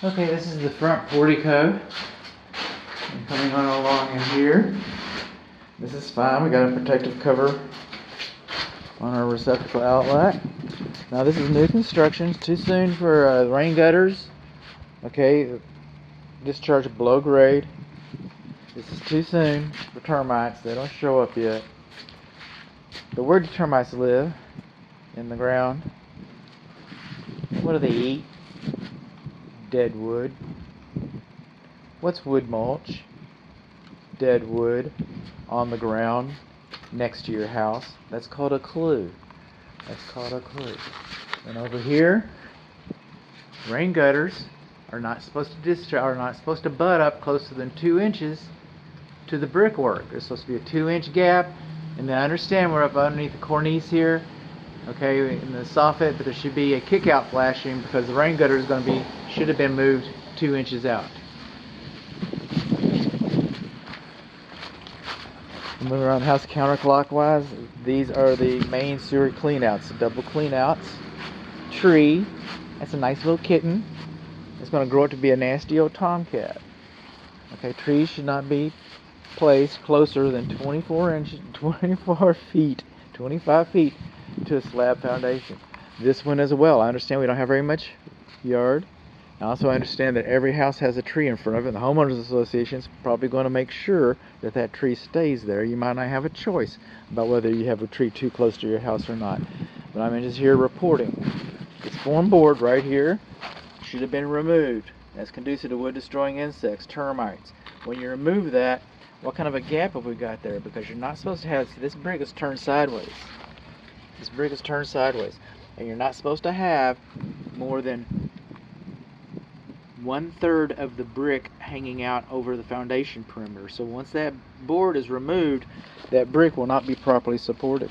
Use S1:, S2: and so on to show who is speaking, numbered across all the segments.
S1: Okay, this is the front portico. And coming on along in here. This is fine. We got a protective cover on our receptacle outlet. Now this is new construction. It's too soon for rain gutters. Okay, discharge below grade. This is too soon for termites. They don't show up yet. But where do termites live? In the ground. What do they eat? Dead wood. What's wood mulch? Dead wood on the ground next to your house. That's called a clue. That's called a clue. And over here, rain gutters are not supposed to discharge, are not supposed to butt up closer than 2 inches to the brickwork. There's supposed to be a 2-inch gap. And then I understand we're up underneath the cornice here, okay, in the soffit, but there should be a kick-out flashing because the rain gutter is going to be, should have been moved 2 inches out. Moving around the house counterclockwise, these are the main sewer cleanouts, double cleanouts. Tree, that's a nice little kitten. It's going to grow up to be a nasty old tomcat. Okay, trees should not be placed closer than 25 feet to a slab foundation. This one as well. I understand we don't have very much yard. I also understand that every house has a tree in front of it, and the homeowners association is probably going to make sure that that tree stays there. You might not have a choice about whether you have a tree too close to your house or not. But I'm just here reporting. This form board right here should have been removed. That's conducive to wood destroying insects, termites. When you remove that, what kind of a gap have we got there? Because you're not supposed to have, see, this brick is turned sideways. This brick is turned sideways. And you're not supposed to have more than 1/3 of the brick hanging out over the foundation perimeter. So once that board is removed, that brick will not be properly supported.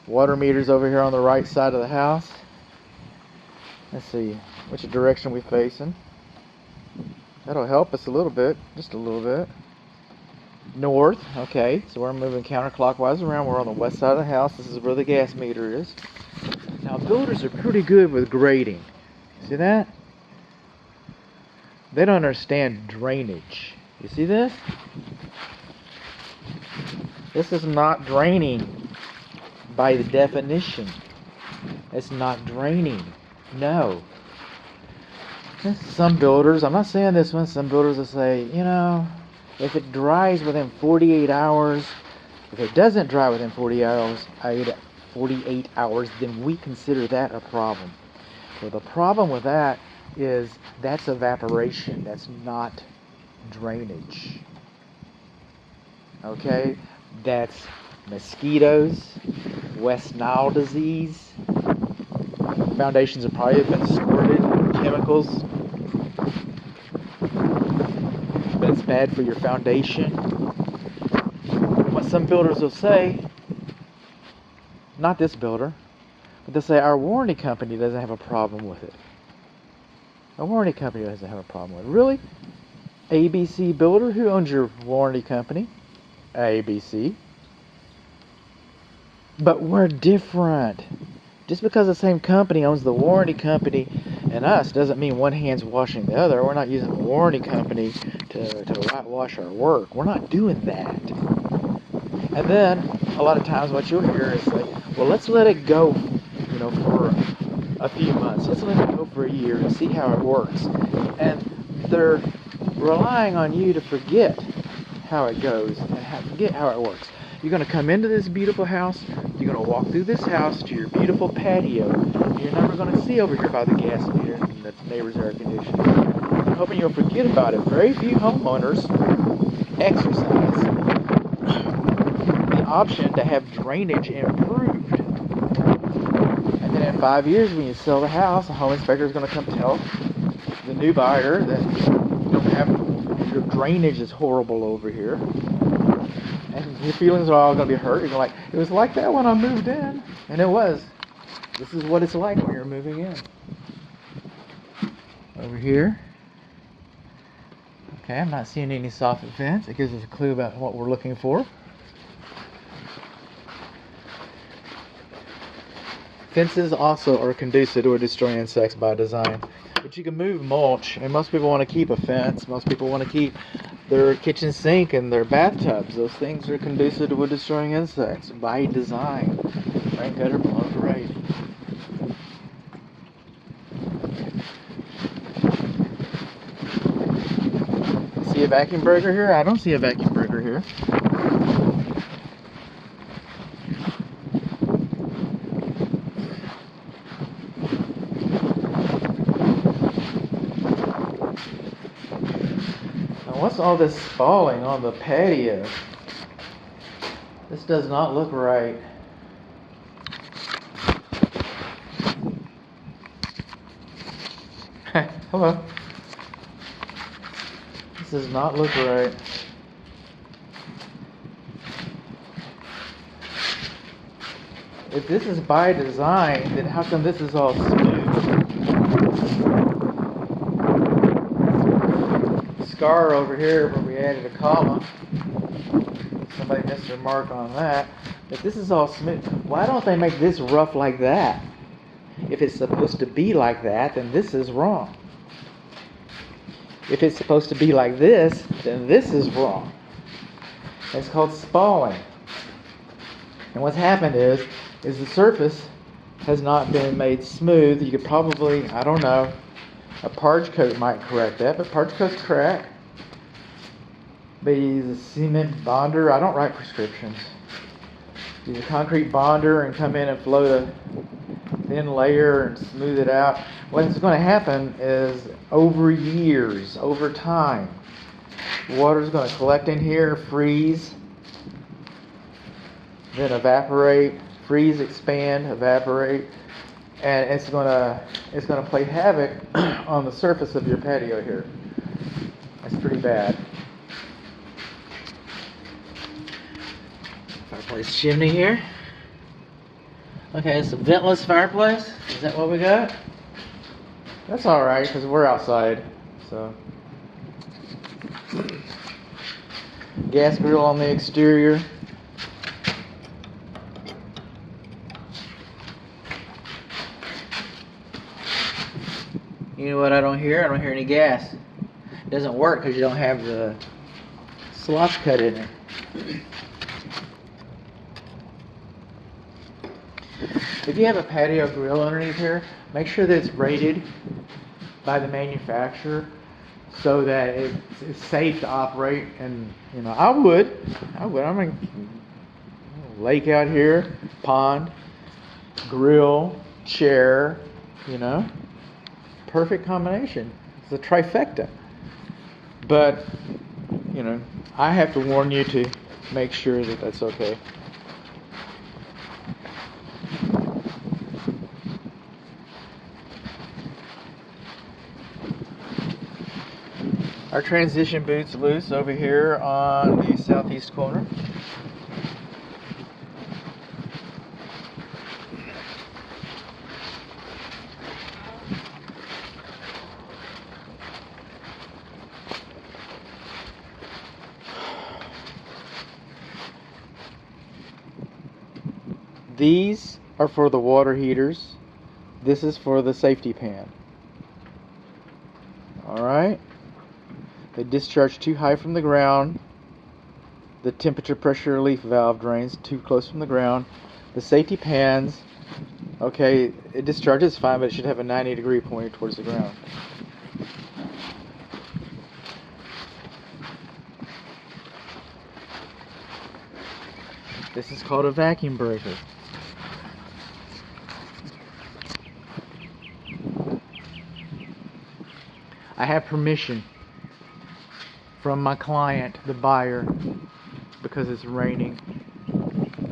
S1: Water meters over here on the right side of the house. Let's see which direction we're facing. That'll help us a little bit, just a little bit. North, okay, so we're moving counterclockwise around. We're on the west side of the house. This is where the gas meter is. Now builders are pretty good with grading. See that? They don't understand drainage. You see this? This is not draining by the definition. It's not draining. No. Some builders, I'm not saying this one, some builders will say, you know, if it dries within 48 hours, if it doesn't dry within 48 hours, then we consider that a problem. So the problem with that is that's evaporation. That's not drainage. Okay? That's mosquitoes, West Nile disease. Foundations have probably been squirted with chemicals. But it's bad for your foundation. What some builders will say, not this builder, but they'll say our warranty company doesn't have a problem with it. Our warranty company doesn't have a problem with it. Really? ABC Builder? Who owns your warranty company? ABC. But we're different. Just because the same company owns the warranty company and us doesn't mean one hand's washing the other. We're not using the warranty company to whitewash our work. We're not doing that. And then a lot of times what you'll hear is like, well, let's let it go, you know, for a few months. Let's let it go for a year and see how it works. And they're relying on you to forget how it goes and forget how it works. You're going to come into this beautiful house. You're going to walk through this house to your beautiful patio. And you're never going to see over here by the gas meter and the neighbor's air conditioning. I'm hoping you'll forget about it. Very few homeowners exercise the option to have drainage improved. And then in 5 years, when you sell the house, the home inspector is going to come tell the new buyer that you don't have, your drainage is horrible over here. And your feelings are all going to be hurt. You're like, it was like that when I moved in. And it was. This is what it's like when you're moving in. Over here. Okay, I'm not seeing any soffit vents. It gives us a clue about what we're looking for. Fences also are conducive to destroying insects by design. But you can move mulch, and most people want to keep a fence. Most people want to keep their kitchen sink and their bathtubs. Those things are conducive to destroying insects by design. Rain gutter below grade. See a vacuum breaker here? I don't see a vacuum breaker here. Now what's all this falling on the patio? This does not look right. Hello. This does not look right. If this is by design, then how come this is all smooth? Scar over here where we added a column. Somebody missed their mark on that. If this is all smooth, why don't they make this rough like that? If it's supposed to be like that, then this is wrong. If it's supposed to be like this, then this is wrong. It's called spalling. And what's happened is the surface has not been made smooth. You could probably, I don't know, a parge coat might correct that, but parge coats crack. But use a cement bonder. I don't write prescriptions. Use a concrete bonder and come in and float a thin layer and smooth it out. What's going to happen is over years, over time, water's going to collect in here, freeze, then evaporate, freeze, expand, evaporate, and it's going to play havoc on the surface of your patio here. That's pretty bad. Fireplace chimney here. Okay, it's a ventless fireplace. Is that what we got? That's all right because we're outside. So, gas grill on the exterior. You know what I don't hear? I don't hear any gas. It doesn't work because you don't have the slots cut in it. If you have a patio grill underneath here, make sure that it's rated by the manufacturer so that it's safe to operate. And you know, I would. I'm lake out here, pond, grill, chair. You know, perfect combination. It's a trifecta. But you know, I have to warn you to make sure that that's okay. Our transition boot's loose over here on the southeast corner. These are for the water heaters. This is for the safety pan. Alright? They discharge too high from the ground. The temperature pressure relief valve drains too close from the ground. The safety pans, okay, it discharges fine, but it should have a 90-degree pointed towards the ground. This is called a vacuum breaker. I have permission from my client, the buyer, because it's raining.